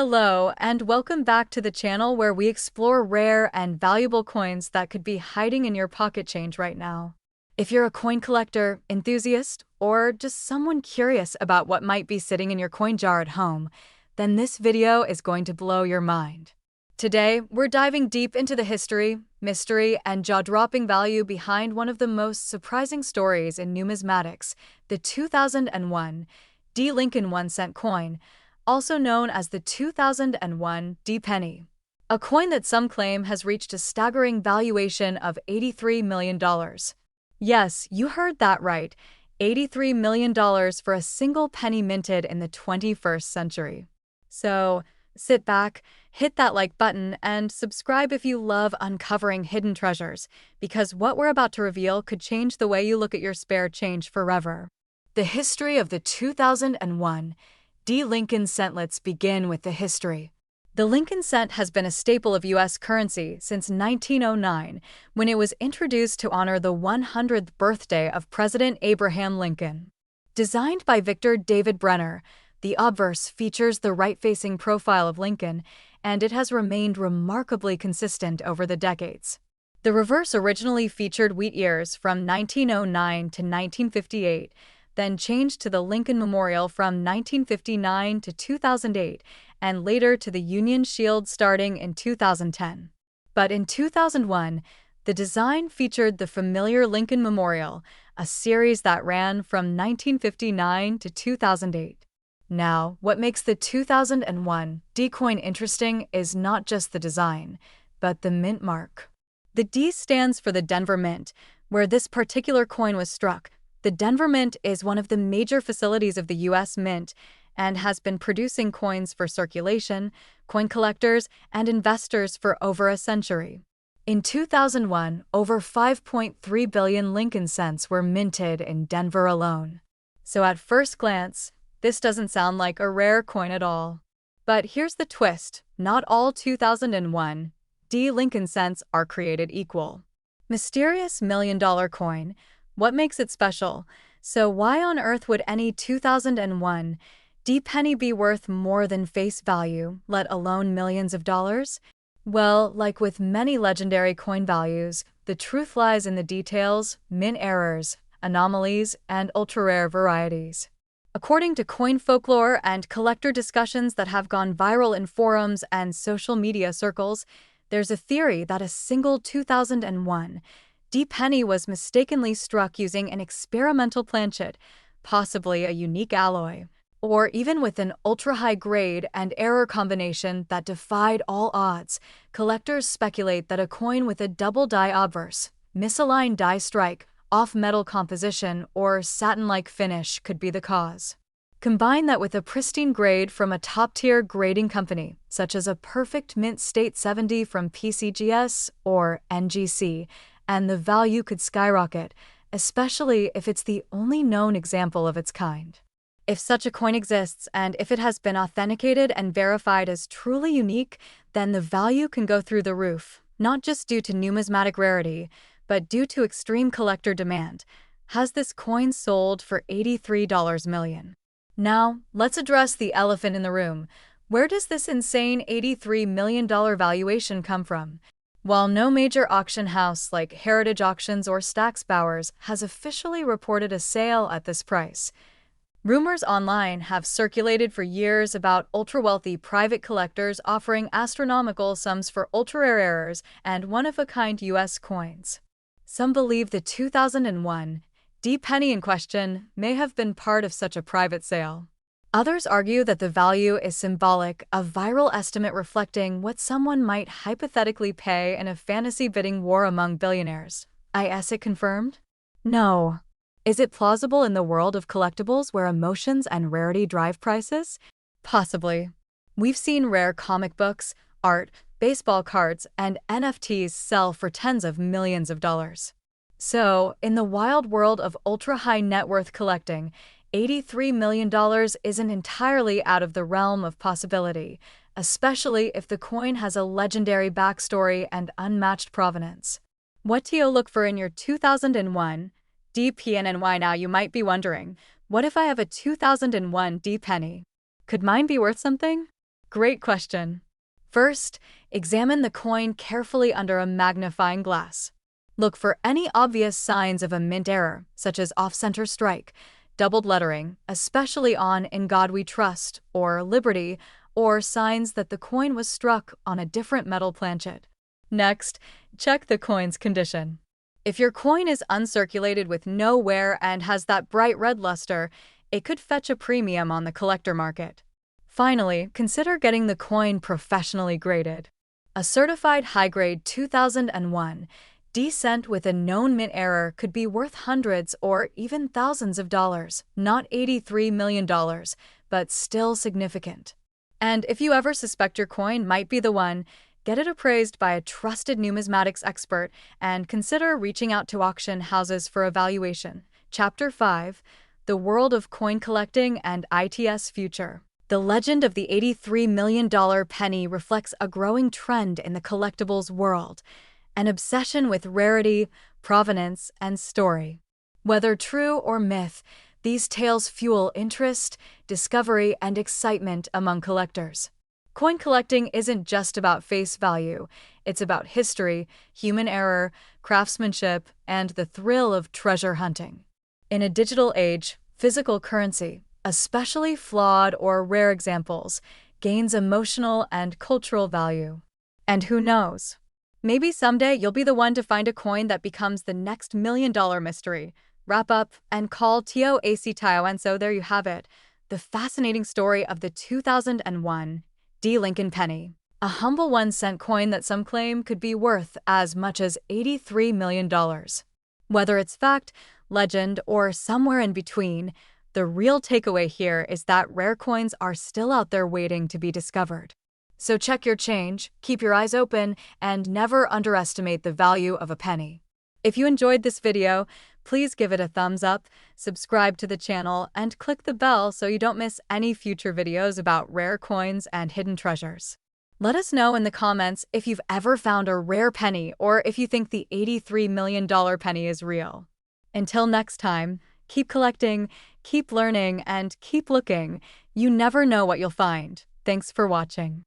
Hello, and welcome back to the channel where we explore rare and valuable coins that could be hiding in your pocket change right now. If you're a coin collector, enthusiast, or just someone curious about what might be sitting in your coin jar at home, then this video is going to blow your mind. Today, we're diving deep into the history, mystery, and jaw-dropping value behind one of the most surprising stories in numismatics, the 2001 D. Lincoln 1-cent coin, also known as the 2001 D penny, a coin that some claim has reached a staggering valuation of $83 million. Yes, you heard that right, $83 million for a single penny minted in the 21st century. So, sit back, hit that like button, and subscribe if you love uncovering hidden treasures, because what we're about to reveal could change the way you look at your spare change forever. The history of the 2001 D. Lincoln cent. Let's begin with the history. The Lincoln cent has been a staple of U.S. currency since 1909, when it was introduced to honor the 100th birthday of President Abraham Lincoln. Designed by Victor David Brenner, the obverse features the right-facing profile of Lincoln, and it has remained remarkably consistent over the decades. The reverse originally featured wheat ears from 1909 to 1958, then changed to the Lincoln Memorial from 1959 to 2008, and later to the Union Shield starting in 2010. But in 2001, the design featured the familiar Lincoln Memorial, a series that ran from 1959 to 2008. Now, what makes the 2001 D coin interesting is not just the design, but the mint mark. The D stands for the Denver Mint, where this particular coin was struck. The Denver Mint is one of the major facilities of the U.S. Mint and has been producing coins for circulation, coin collectors, and investors for over a century. In 2001, over 5.3 billion Lincoln cents were minted in Denver alone. So at first glance, this doesn't sound like a rare coin at all. But here's the twist: not all 2001 D. Lincoln cents are created equal. Mysterious million-dollar coin. What makes it special? So why on earth would any 2001 D penny be worth more than face value, let alone millions of dollars? Well, like with many legendary coin values, the truth lies in the details, mint errors, anomalies, and ultra-rare varieties. According to coin folklore and collector discussions that have gone viral in forums and social media circles, there's a theory that a single 2001 D penny was mistakenly struck using an experimental planchet, possibly a unique alloy, or even with an ultra-high grade and error combination that defied all odds. Collectors speculate that a coin with a double die obverse, misaligned die strike, off-metal composition, or satin-like finish could be the cause. Combine that with a pristine grade from a top-tier grading company, such as a perfect mint state 70 from PCGS or NGC, and the value could skyrocket, especially if it's the only known example of its kind. If such a coin exists, and if it has been authenticated and verified as truly unique, then the value can go through the roof, not just due to numismatic rarity, but due to extreme collector demand. Has this coin sold for $83 million? Now, let's address the elephant in the room. Where does this insane $83 million valuation come from? While no major auction house like Heritage Auctions or Stack's Bowers has officially reported a sale at this price, rumors online have circulated for years about ultra-wealthy private collectors offering astronomical sums for ultra-rare errors and one-of-a-kind U.S. coins. Some believe the 2001 D penny in question may have been part of such a private sale. Others argue that the value is symbolic, a viral estimate reflecting what someone might hypothetically pay in a fantasy bidding war among billionaires. Is it confirmed? No. Is it plausible in the world of collectibles where emotions and rarity drive prices? Possibly. We've seen rare comic books, art, baseball cards, and NFTs sell for tens of millions of dollars. So, in the wild world of ultra-high net worth collecting, $83 million isn't entirely out of the realm of possibility, especially if the coin has a legendary backstory and unmatched provenance. What do you look for in your 2001 D PNNY? Now you might be wondering, what if I have a 2001 D penny? Could mine be worth something? Great question. First, examine the coin carefully under a magnifying glass. Look for any obvious signs of a mint error, such as off-center strike, doubled lettering, especially on "In God We Trust" or "Liberty," or signs that the coin was struck on a different metal planchet. Next, check the coin's condition. If your coin is uncirculated with no wear and has that bright red luster, it could fetch a premium on the collector market. Finally, consider getting the coin professionally graded. A certified high-grade 2001 D-cent with a known mint error could be worth hundreds or even thousands of dollars, not $83 million, but still significant. And if you ever suspect your coin might be the one, get it appraised by a trusted numismatics expert and consider reaching out to auction houses for evaluation. Chapter 5: The World of Coin Collecting and IT's Future. The legend of the $83 million penny reflects a growing trend in the collectibles world, an obsession with rarity, provenance, and story. Whether true or myth, these tales fuel interest, discovery, and excitement among collectors. Coin collecting isn't just about face value, it's about history, human error, craftsmanship, and the thrill of treasure hunting. In a digital age, physical currency, especially flawed or rare examples, gains emotional and cultural value. And who knows? Maybe someday you'll be the one to find a coin that becomes the next million-dollar mystery. Wrap up and call TOAC Tio, and so there you have it, the fascinating story of the 2001 D. Lincoln penny, a humble 1-cent coin that some claim could be worth as much as $83 million. Whether it's fact, legend, or somewhere in between, the real takeaway here is that rare coins are still out there waiting to be discovered. So check your change, keep your eyes open, and never underestimate the value of a penny. If you enjoyed this video, please give it a thumbs up, subscribe to the channel, and click the bell so you don't miss any future videos about rare coins and hidden treasures. Let us know in the comments if you've ever found a rare penny or if you think the $83 million penny is real. Until next time, keep collecting, keep learning, and keep looking. You never know what you'll find. Thanks for watching.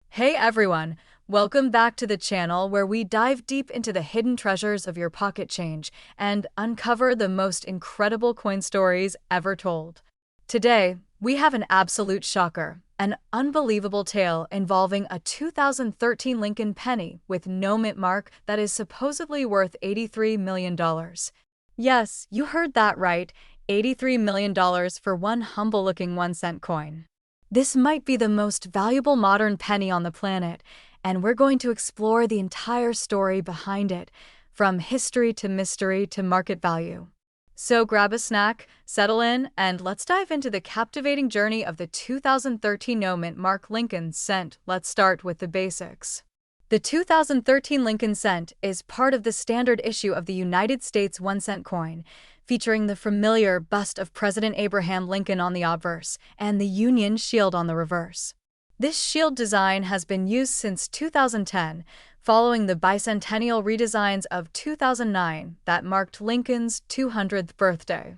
Hey everyone, welcome back to the channel where we dive deep into the hidden treasures of your pocket change and uncover the most incredible coin stories ever told. Today, we have an absolute shocker, an unbelievable tale involving a 2013 Lincoln penny with no mint mark that is supposedly worth $83 million. Yes, you heard that right, $83 million for one humble-looking 1-cent coin. This might be the most valuable modern penny on the planet, and we're going to explore the entire story behind it, from history to mystery to market value. So grab a snack, settle in, and let's dive into the captivating journey of the 2013 no-mint mark Lincoln cent. Let's start with the basics. The 2013 Lincoln cent is part of the standard issue of the United States 1-cent coin, featuring the familiar bust of President Abraham Lincoln on the obverse and the Union shield on the reverse. This shield design has been used since 2010, following the bicentennial redesigns of 2009 that marked Lincoln's 200th birthday.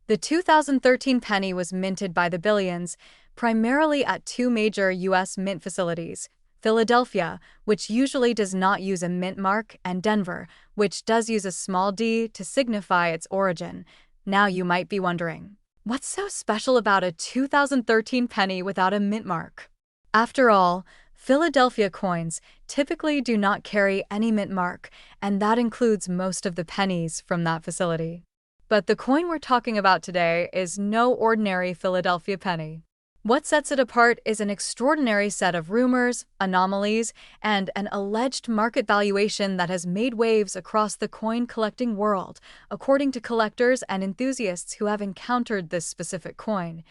The 2013 penny was minted by the Billions, primarily at two major U.S. mint facilities, Philadelphia, which usually does not use a mint mark, and Denver, which does use a small d to signify its origin. Now you might be wondering, what's so special about a 2013 penny without a mint mark? After all, Philadelphia coins typically do not carry any mint mark, and that includes most of the pennies from that facility. But the coin we're talking about today is no ordinary Philadelphia penny. What sets it apart is an extraordinary set of rumors, anomalies, and an alleged market valuation that has made waves across the coin collecting world, according to collectors and enthusiasts who have encountered this specific coin.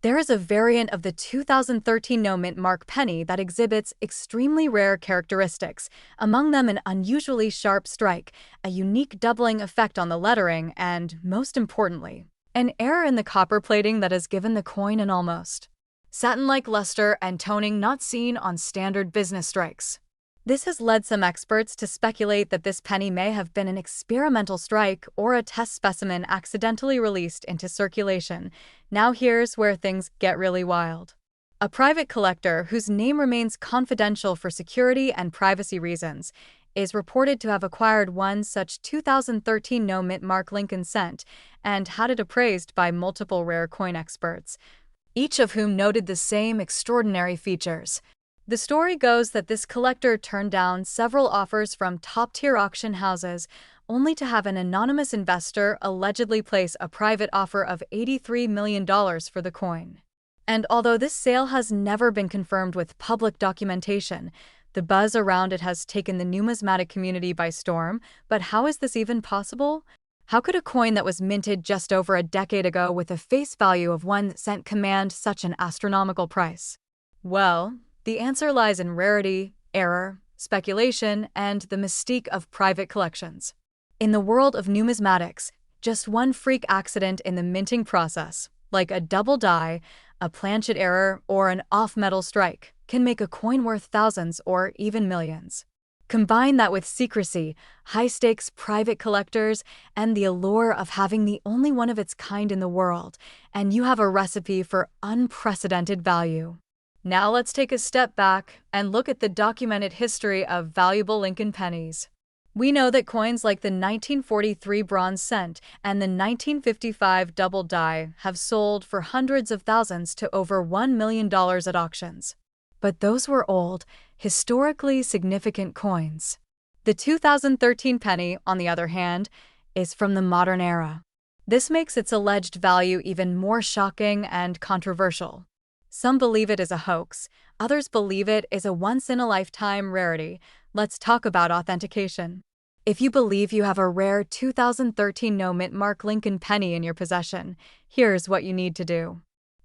There is a variant of the 2013 no-mint mark penny that exhibits extremely rare characteristics, among them an unusually sharp strike, a unique doubling effect on the lettering, and, most importantly, an error in the copper plating that has given the coin an almost satin-like luster and toning not seen on standard business strikes. This has led some experts to speculate that this penny may have been an experimental strike or a test specimen accidentally released into circulation. Now here's where things get really wild. A private collector whose name remains confidential for security and privacy reasons is reported to have acquired one such 2013 no-mint mark Lincoln cent and had it appraised by multiple rare coin experts, each of whom noted the same extraordinary features. The story goes that this collector turned down several offers from top-tier auction houses only to have an anonymous investor allegedly place a private offer of $83 million for the coin. And although this sale has never been confirmed with public documentation, the buzz around it has taken the numismatic community by storm. But how is this even possible? How could a coin that was minted just over a decade ago with a face value of 1 cent command such an astronomical price? Well, the answer lies in rarity, error, speculation, and the mystique of private collections. In the world of numismatics, just one freak accident in the minting process, like a double die, a planchet error, or an off-metal strike, can make a coin worth thousands or even millions. Combine that with secrecy, high-stakes private collectors, and the allure of having the only one of its kind in the world, and you have a recipe for unprecedented value. Now let's take a step back and look at the documented history of valuable Lincoln pennies. We know that coins like the 1943 bronze cent and the 1955 double die have sold for hundreds of thousands to over $1 million at auctions. But those were old, historically significant coins. The 2013 penny, on the other hand, is from the modern era. This makes its alleged value even more shocking and controversial. Some believe it is a hoax, others believe it is a once-in-a-lifetime rarity. Let's talk about authentication. If you believe you have a rare 2013 no-mint mark Lincoln penny in your possession, here's what you need to do.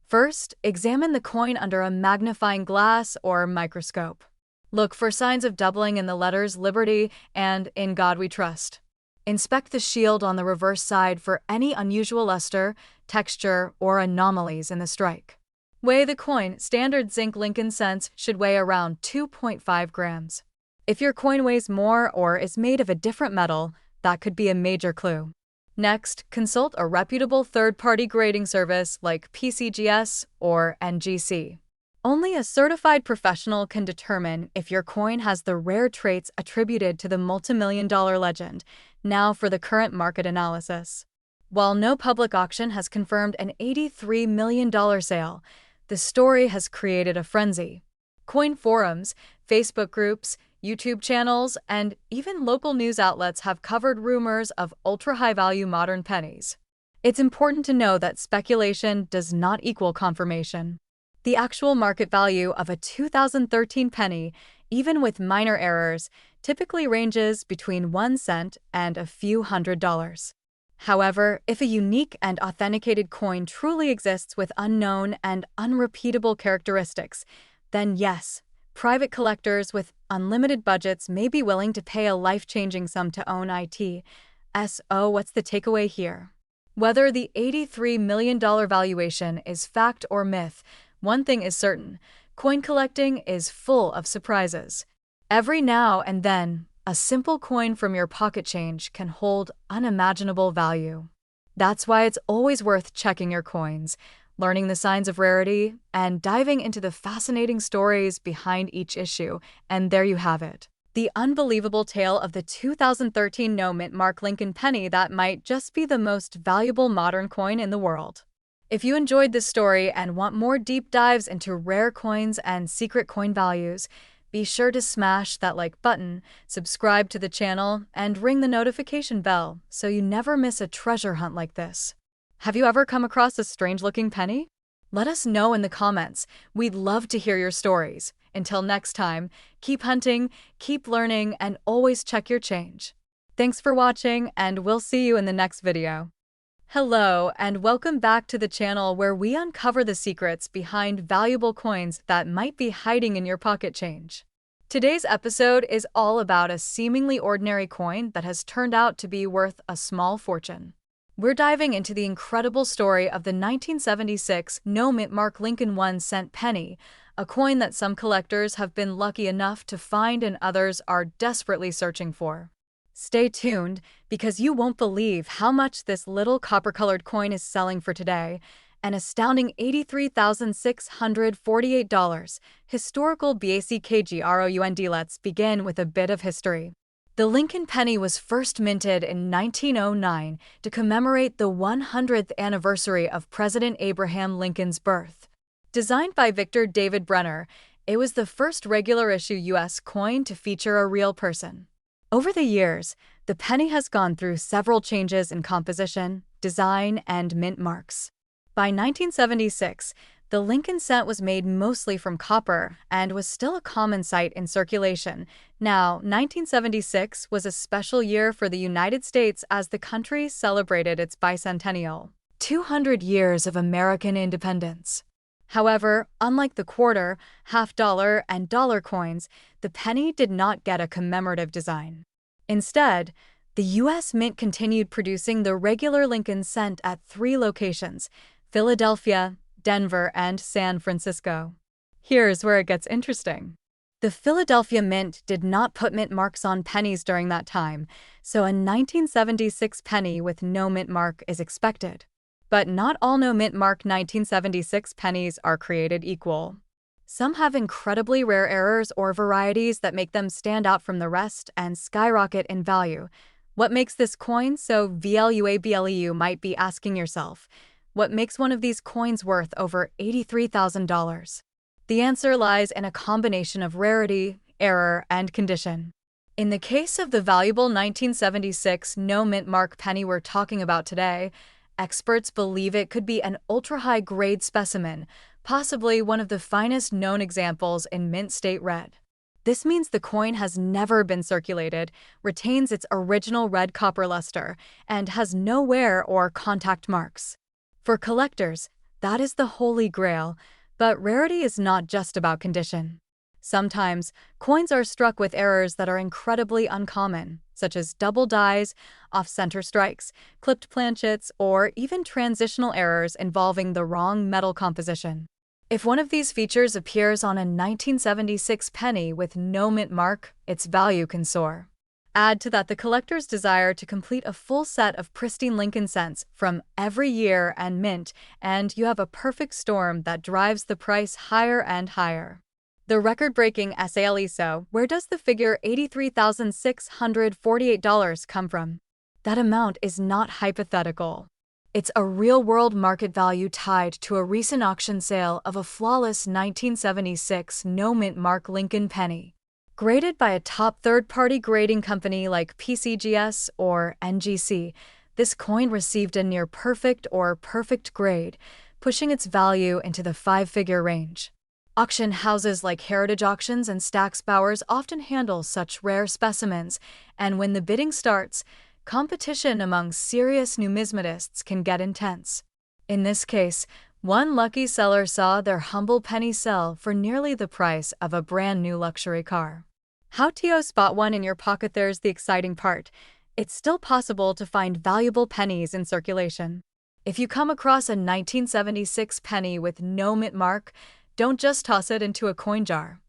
First, examine the coin under a magnifying glass or microscope. Look for signs of doubling in the letters Liberty and In God We Trust. Inspect the shield on the reverse side for any unusual luster, texture, or anomalies in the strike. Weigh the coin. Standard zinc Lincoln cents should weigh around 2.5 grams. If your coin weighs more or is made of a different metal, that could be a major clue. Next, consult a reputable third-party grading service like PCGS or NGC. Only a certified professional can determine if your coin has the rare traits attributed to the multimillion-dollar legend. Now for the current market analysis. While no public auction has confirmed an $83 million sale, the story has created a frenzy. Coin forums, Facebook groups, YouTube channels, and even local news outlets have covered rumors of ultra-high-value modern pennies. It's important to know that speculation does not equal confirmation. The actual market value of a 2013 penny, even with minor errors, typically ranges between 1 cent and a few $100s. However, if a unique and authenticated coin truly exists with unknown and unrepeatable characteristics, then yes, private collectors with unlimited budgets may be willing to pay a life-changing sum to own it. So what's the takeaway here? Whether the $83 million valuation is fact or myth, one thing is certain: coin collecting is full of surprises. Every now and then, a simple coin from your pocket change can hold unimaginable value. That's why it's always worth checking your coins, learning the signs of rarity, and diving into the fascinating stories behind each issue. And there you have it, the unbelievable tale of the 2013 no-mint mark Lincoln penny that might just be the most valuable modern coin in the world. If you enjoyed this story and want more deep dives into rare coins and secret coin values, be sure to smash that like button, subscribe to the channel, and ring the notification bell so you never miss a treasure hunt like this. Have you ever come across a strange-looking penny? Let us know in the comments. We'd love to hear your stories. Until next time, keep hunting, keep learning, and always check your change. Thanks for watching, and we'll see you in the next video. Hello, and welcome back to the channel where we uncover the secrets behind valuable coins that might be hiding in your pocket change. Today's episode is all about a seemingly ordinary coin that has turned out to be worth a small fortune. We're diving into the incredible story of the 1976 no-mint mark Lincoln 1 cent penny, a coin that some collectors have been lucky enough to find and others are desperately searching for. Stay tuned, because you won't believe how much this little copper-colored coin is selling for today, an astounding $83,648. Historical BACKGROUND. Let's begin with a bit of history. The Lincoln penny was first minted in 1909 to commemorate the 100th anniversary of President Abraham Lincoln's birth. Designed by Victor David Brenner, it was the first regular-issue U.S. coin to feature a real person. Over the years, the penny has gone through several changes in composition, design, and mint marks. By 1976, the Lincoln cent was made mostly from copper and was still a common sight in circulation. Now, 1976 was a special year for the United States as the country celebrated its bicentennial, 200 years of American independence. However, unlike the quarter, half-dollar, and dollar coins, the penny did not get a commemorative design. Instead, the U.S. Mint continued producing the regular Lincoln cent at 3 locations: Philadelphia, Denver, and San Francisco. Here's where it gets interesting. The Philadelphia Mint did not put mint marks on pennies during that time, so a 1976 penny with no mint mark is expected. But not all no mint mark 1976 pennies are created equal. Some have incredibly rare errors or varieties that make them stand out from the rest and skyrocket in value. What makes this coin so valuable, you might be asking yourself? What makes one of these coins worth over $83,000? The answer lies in a combination of rarity, error, and condition. In the case of the valuable 1976 no mint mark penny we're talking about today, experts believe it could be an ultra-high-grade specimen, possibly one of the finest known examples in mint state red. This means the coin has never been circulated, retains its original red copper luster, and has no wear or contact marks. For collectors, that is the holy grail, but rarity is not just about condition. Sometimes, coins are struck with errors that are incredibly uncommon, such as double dies, off-center strikes, clipped planchets, or even transitional errors involving the wrong metal composition. If one of these features appears on a 1976 penny with no mint mark, its value can soar. Add to that the collector's desire to complete a full set of pristine Lincoln cents from every year and mint, and you have a perfect storm that drives the price higher and higher. The record-breaking SALESO, where does the figure $83,648 come from? That amount is not hypothetical. It's a real-world market value tied to a recent auction sale of a flawless 1976 no-mint mark Lincoln penny. Graded by a top third-party grading company like PCGS or NGC, this coin received a near-perfect or perfect grade, pushing its value into the 5-figure range. Auction houses like Heritage Auctions and Stack's Bowers often handle such rare specimens, and when the bidding starts, competition among serious numismatists can get intense. In this case, one lucky seller saw their humble penny sell for nearly the price of a brand new luxury car. How to spot one in your pocket? There's the exciting part. It's still possible to find valuable pennies in circulation. If you come across a 1976 penny with no mint mark, don't just toss it into a coin jar.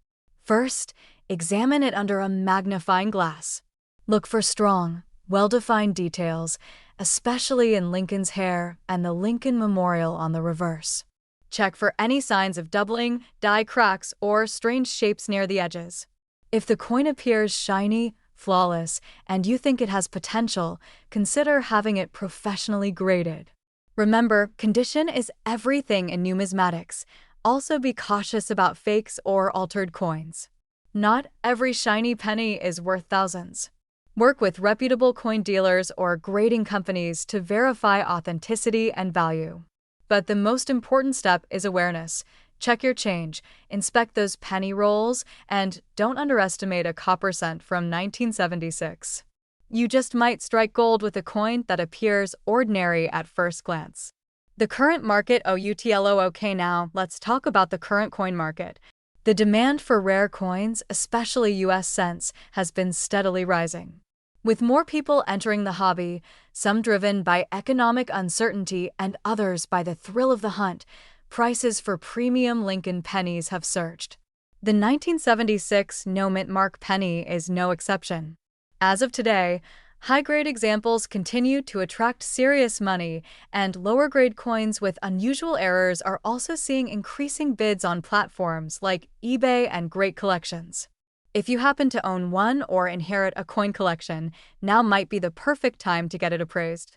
First, examine it under a magnifying glass. Look for strong, well-defined details, especially in Lincoln's hair and the Lincoln Memorial on the reverse. Check for any signs of doubling, die cracks, or strange shapes near the edges. If the coin appears shiny, flawless, and you think it has potential, consider having it professionally graded. Remember, condition is everything in numismatics. Also be cautious about fakes or altered coins. Not every shiny penny is worth thousands. Work with reputable coin dealers or grading companies to verify authenticity and value. But the most important step is awareness. Check your change, inspect those penny rolls, and don't underestimate a copper cent from 1976. You just might strike gold with a coin that appears ordinary at first glance. The current market outlook. Now, let's talk about the current coin market. The demand for rare coins, especially U.S. cents, has been steadily rising. With more people entering the hobby, some driven by economic uncertainty and others by the thrill of the hunt, prices for premium Lincoln pennies have surged. The 1976 no mint mark penny is no exception. As of today, High-grade examples continue to attract serious money, and lower-grade coins with unusual errors are also seeing increasing bids on platforms like eBay and Great Collections. If you happen to own one or inherit a coin collection, now might be the perfect time to get it appraised.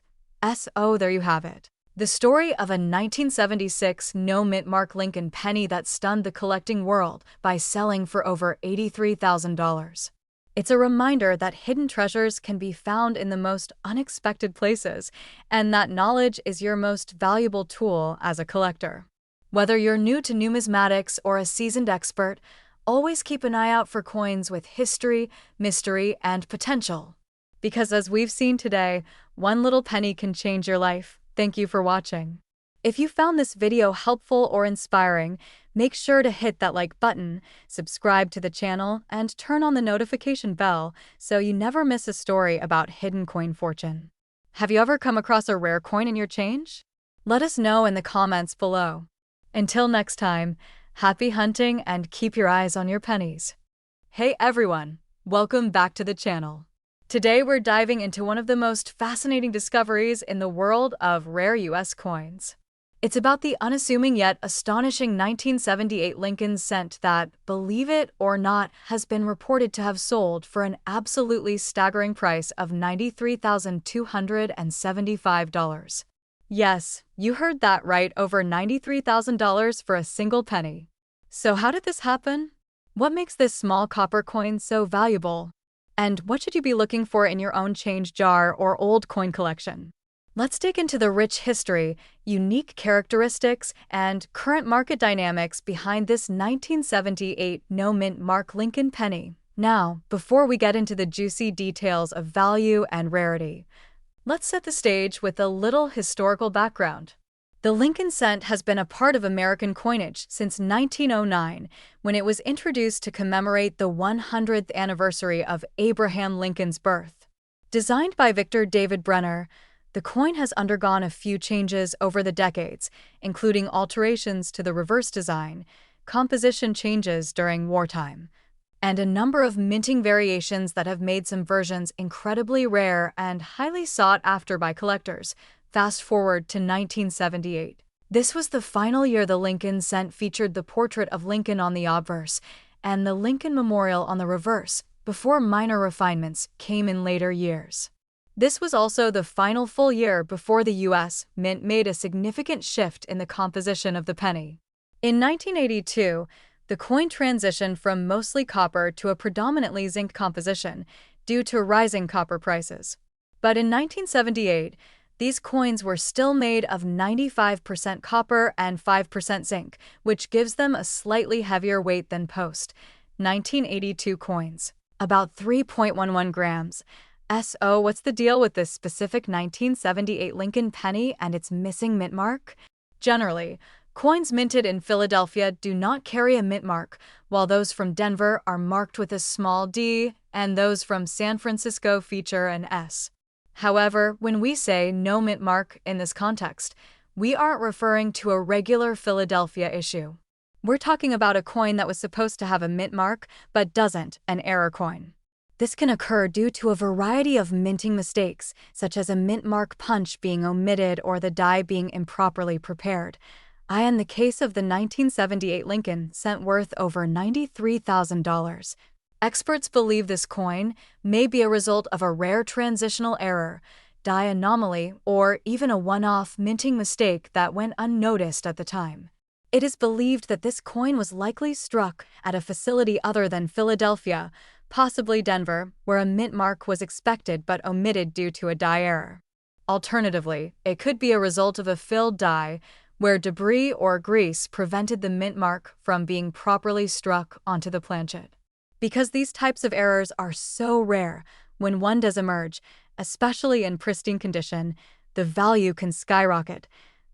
So there you have it. The story of a 1976 no-mint Mark Lincoln penny that stunned the collecting world by selling for over $83,000. It's a reminder that hidden treasures can be found in the most unexpected places, and that knowledge is your most valuable tool as a collector. Whether you're new to numismatics or a seasoned expert, always keep an eye out for coins with history, mystery, and potential. Because as we've seen today, one little penny can change your life. Thank you for watching. If you found this video helpful or inspiring, make sure to hit that like button, subscribe to the channel, and turn on the notification bell so you never miss a story about hidden coin fortune. Have you ever come across a rare coin in your change? Let us know in the comments below. Until next time, happy hunting and keep your eyes on your pennies. Hey everyone, welcome back to the channel. Today we're diving into one of the most fascinating discoveries in the world of rare US coins. It's about the unassuming yet astonishing 1978 Lincoln cent that, believe it or not, has been reported to have sold for an absolutely staggering price of $93,275. Yes, you heard that right, over $93,000 for a single penny. So how did this happen? What makes this small copper coin so valuable? And what should you be looking for in your own change jar or old coin collection? Let's dig into the rich history, unique characteristics, and current market dynamics behind this 1978 no-mint Mark Lincoln penny. Now, before we get into the juicy details of value and rarity, let's set the stage with a little historical background. The Lincoln cent has been a part of American coinage since 1909, when it was introduced to commemorate the 100th anniversary of Abraham Lincoln's birth. Designed by Victor David Brenner, the coin has undergone a few changes over the decades, including alterations to the reverse design, composition changes during wartime, and a number of minting variations that have made some versions incredibly rare and highly sought after by collectors. Fast forward to 1978. This was the final year the Lincoln cent featured the portrait of Lincoln on the obverse and the Lincoln Memorial on the reverse, before minor refinements came in later years. This was also the final full year before the U.S. Mint made a significant shift in the composition of the penny. In 1982, the coin transitioned from mostly copper to a predominantly zinc composition due to rising copper prices. But in 1978, these coins were still made of 95% copper and 5% zinc, which gives them a slightly heavier weight than post-1982 coins, about 3.11 grams. So what's the deal with this specific 1978 Lincoln penny and its missing mint mark? Generally, coins minted in Philadelphia do not carry a mint mark, while those from Denver are marked with a small d, and those from San Francisco feature an S. However, when we say no mint mark in this context, we aren't referring to a regular Philadelphia issue. We're talking about a coin that was supposed to have a mint mark but doesn't, an error coin. This can occur due to a variety of minting mistakes, such as a mint mark punch being omitted or the die being improperly prepared. In the case of the 1978 Lincoln cent worth over $93,000. Experts believe this coin may be a result of a rare transitional error, die anomaly, or even a one-off minting mistake that went unnoticed at the time. It is believed that this coin was likely struck at a facility other than Philadelphia, possibly Denver, where a mint mark was expected but omitted due to a die error. Alternatively, it could be a result of a filled die, where debris or grease prevented the mint mark from being properly struck onto the planchet. Because these types of errors are so rare, when one does emerge, especially in pristine condition, the value can skyrocket.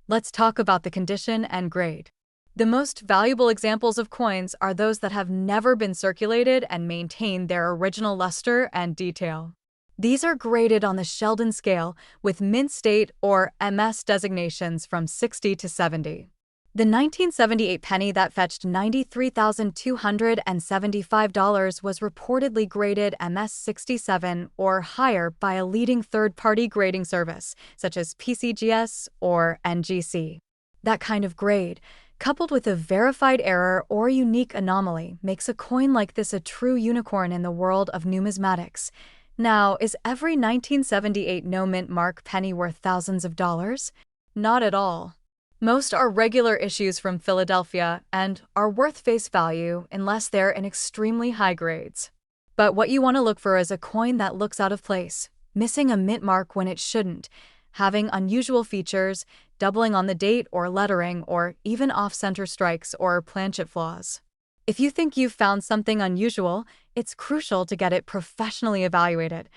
Let's talk about the condition and grade. The most valuable examples of coins are those that have never been circulated and maintain their original luster and detail. These are graded on the Sheldon scale with mint state or MS designations from 60 to 70. The 1978 penny that fetched $93,275 was reportedly graded MS-67 or higher by a leading third-party grading service, such as PCGS or NGC. That kind of grade, coupled with a verified error or unique anomaly, makes a coin like this a true unicorn in the world of numismatics. Now, is every 1978 no-mint mark penny worth thousands of dollars? Not at all. Most are regular issues from Philadelphia and are worth face value unless they're in extremely high grades. But what you want to look for is a coin that looks out of place, missing a mint mark when it shouldn't, having unusual features, doubling on the date or lettering, or even off-center strikes or planchet flaws. If you think you've found something unusual, it's crucial to get it professionally evaluated.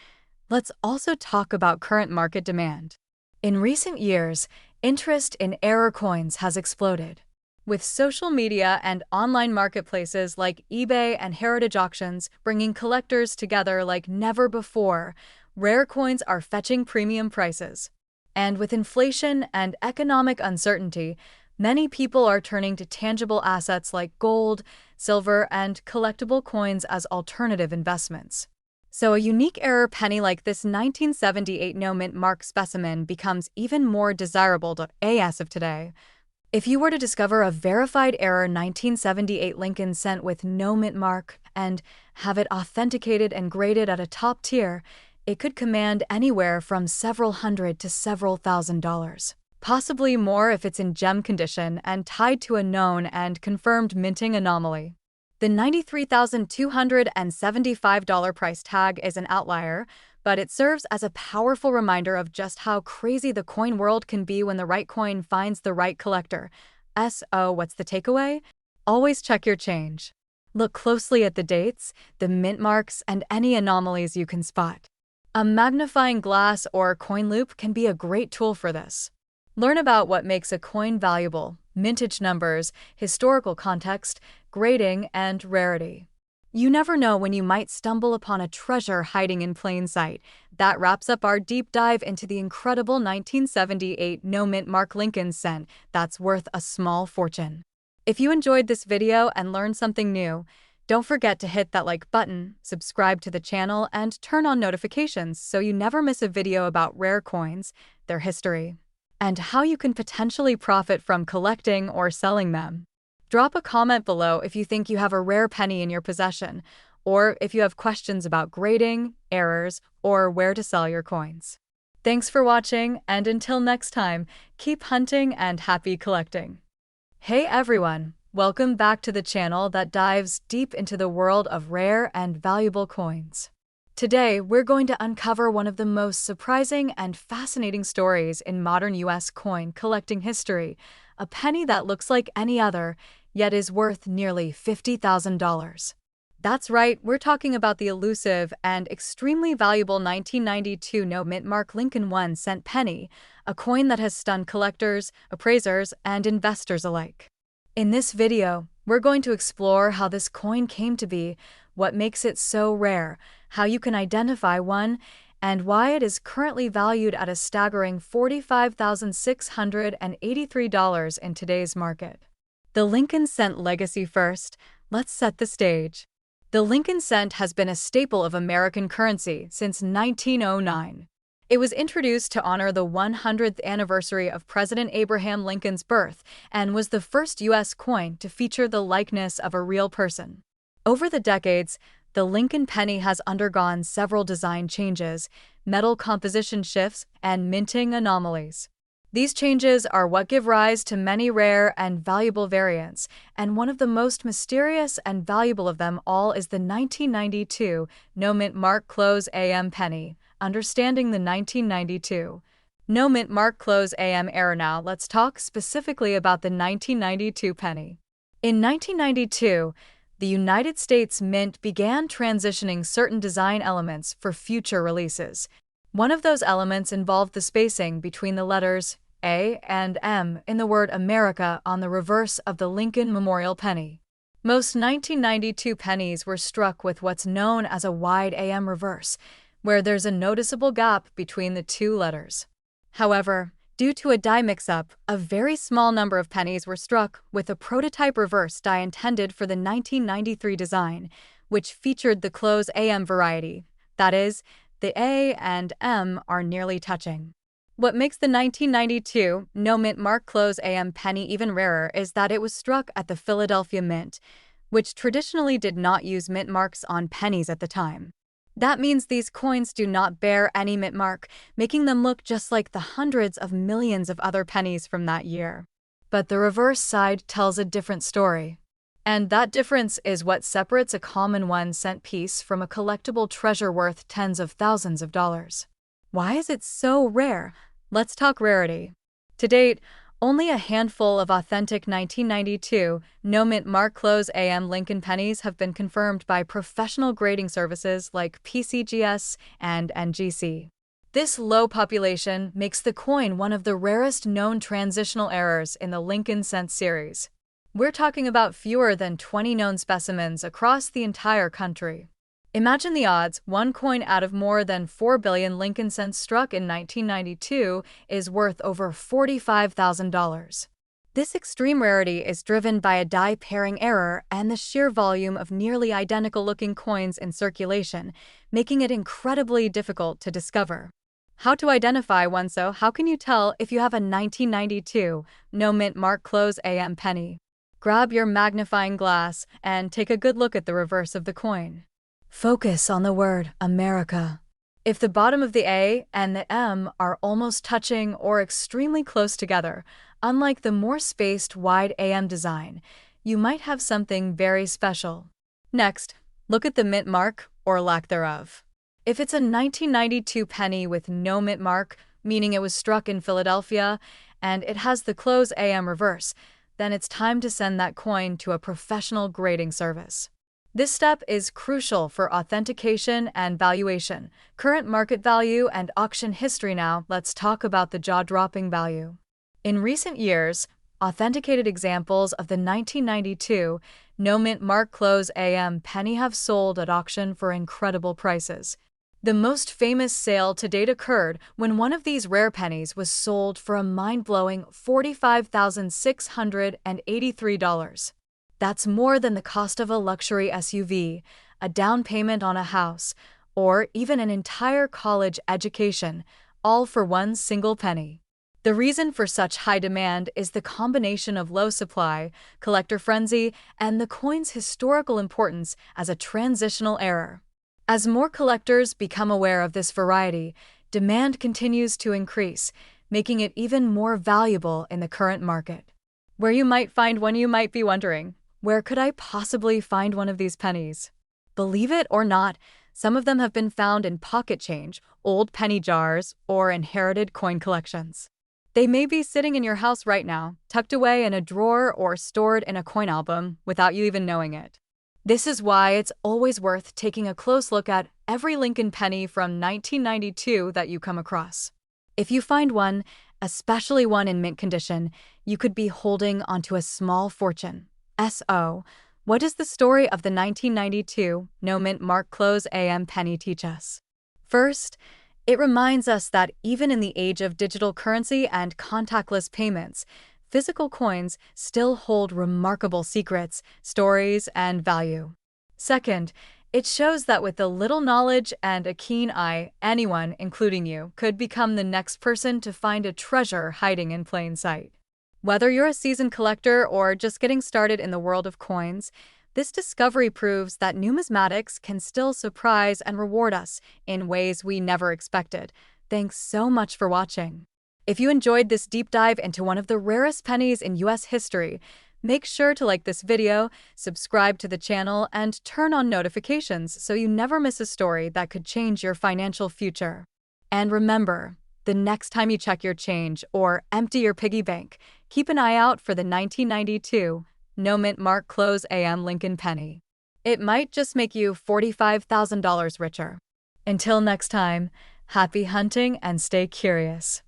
Let's also talk about current market demand. In recent years, interest in error coins has exploded. With social media and online marketplaces like eBay and heritage auctions bringing collectors together like never before, rare coins are fetching premium prices. And with inflation and economic uncertainty, many people are turning to tangible assets like gold, silver, and collectible coins as alternative investments. So a unique error penny like this 1978 no-mint mark specimen becomes even more desirable as of today. If you were to discover a verified error 1978 Lincoln cent with no mint mark and have it authenticated and graded at a top tier, it could command anywhere from several hundred to several $1,000s. Possibly more if it's in gem condition and tied to a known and confirmed minting anomaly. The $93,275 price tag is an outlier, but it serves as a powerful reminder of just how crazy the coin world can be when the right coin finds the right collector. So, what's the takeaway? Always check your change. Look closely at the dates, the mint marks, and any anomalies you can spot. A magnifying glass or coin loop can be a great tool for this. Learn about what makes a coin valuable, mintage numbers, historical context, grading, and rarity. You never know when you might stumble upon a treasure hiding in plain sight. That wraps up our deep dive into the incredible 1978 no-mint mark Lincoln cent that's worth a small fortune. If you enjoyed this video and learned something new, don't forget to hit that like button, subscribe to the channel, and turn on notifications so you never miss a video about rare coins, their history, and how you can potentially profit from collecting or selling them. Drop a comment below if you think you have a rare penny in your possession, or if you have questions about grading, errors, or where to sell your coins. Thanks for watching, and until next time, keep hunting and happy collecting. Hey everyone, welcome back to the channel that dives deep into the world of rare and valuable coins. Today, we're going to uncover one of the most surprising and fascinating stories in modern U.S. coin collecting history, a penny that looks like any other, yet is worth nearly $50,000. That's right, we're talking about the elusive and extremely valuable 1992 no-mint mark Lincoln 1-cent penny, a coin that has stunned collectors, appraisers, and investors alike. In this video, we're going to explore how this coin came to be, what makes it so rare, how you can identify one, and why it is currently valued at a staggering $45,683 in today's market. The Lincoln cent legacy first, let's set the stage. The Lincoln cent has been a staple of American currency since 1909. It was introduced to honor the 100th anniversary of President Abraham Lincoln's birth and was the first U.S. coin to feature the likeness of a real person. Over the decades, the Lincoln penny has undergone several design changes, metal composition shifts, and minting anomalies. These changes are what give rise to many rare and valuable variants, and one of the most mysterious and valuable of them all is the 1992 no-mint mark close AM penny. Understanding the 1992 no-mint mark close AM era. Now, let's talk specifically about the 1992 penny. In 1992, the United States Mint began transitioning certain design elements for future releases. One of those elements involved the spacing between the letters A and M in the word America on the reverse of the Lincoln Memorial penny. Most 1992 pennies were struck with what's known as a wide AM reverse, where there's a noticeable gap between the two letters. However, Due to a die mix-up, a very small number of pennies were struck with a prototype reverse die intended for the 1993 design, which featured the close AM variety. That is, the A and M are nearly touching. What makes the 1992 no mint mark close AM penny even rarer is that it was struck at the Philadelphia Mint, which traditionally did not use mint marks on pennies at the time. That means these coins do not bear any mint mark, making them look just like the hundreds of millions of other pennies from that year. But the reverse side tells a different story. And that difference is what separates a common 1-cent piece from a collectible treasure worth tens of thousands of dollars. Why is it so rare? Let's talk rarity. To date, only a handful of authentic 1992 no mint mark close AM Lincoln pennies have been confirmed by professional grading services like PCGS and NGC. This low population makes the coin one of the rarest known transitional errors in the Lincoln cent series. We're talking about fewer than 20 known specimens across the entire country. Imagine the odds: one coin out of more than 4 billion Lincoln cents struck in 1992 is worth over $45,000. This extreme rarity is driven by a die pairing error and the sheer volume of nearly identical-looking coins in circulation, making it incredibly difficult to discover. How to identify one? So, how can you tell if you have a 1992 no mint mark close AM penny? Grab your magnifying glass and take a good look at the reverse of the coin. Focus on the word America. If the bottom of the A and the M are almost touching or extremely close together, unlike the more spaced wide AM design, you might have something very special. Next, look at the mint mark or lack thereof. If it's a 1992 penny with no mint mark, meaning it was struck in Philadelphia, and it has the close AM reverse, then it's time to send that coin to a professional grading service. This step is crucial for authentication and valuation. Current market value and auction history. Now, let's talk about the jaw-dropping value. In recent years, authenticated examples of the 1992 no mint mark close AM penny have sold at auction for incredible prices. The most famous sale to date occurred when one of these rare pennies was sold for a mind-blowing $45,683. That's more than the cost of a luxury SUV, a down payment on a house, or even an entire college education, all for one single penny. The reason for such high demand is the combination of low supply, collector frenzy, and the coin's historical importance as a transitional error. As more collectors become aware of this variety, demand continues to increase, making it even more valuable in the current market. Where you might find one? You might be wondering, where could I possibly find one of these pennies? Believe it or not, some of them have been found in pocket change, old penny jars, or inherited coin collections. They may be sitting in your house right now, tucked away in a drawer or stored in a coin album without you even knowing it. This is why it's always worth taking a close look at every Lincoln penny from 1992 that you come across. If you find one, especially one in mint condition, you could be holding onto a small fortune. So, what does the story of the 1992 no mint mark close AM penny teach us? First, it reminds us that even in the age of digital currency and contactless payments, physical coins still hold remarkable secrets, stories, and value. Second, it shows that with a little knowledge and a keen eye, anyone, including you, could become the next person to find a treasure hiding in plain sight. Whether you're a seasoned collector or just getting started in the world of coins, this discovery proves that numismatics can still surprise and reward us in ways we never expected. Thanks so much for watching. If you enjoyed this deep dive into one of the rarest pennies in US history, make sure to like this video, subscribe to the channel, and turn on notifications so you never miss a story that could change your financial future. And remember, the next time you check your change or empty your piggy bank, keep an eye out for the 1992 no mint mark close AM Lincoln penny. It might just make you $45,000 richer. Until next time, happy hunting and stay curious.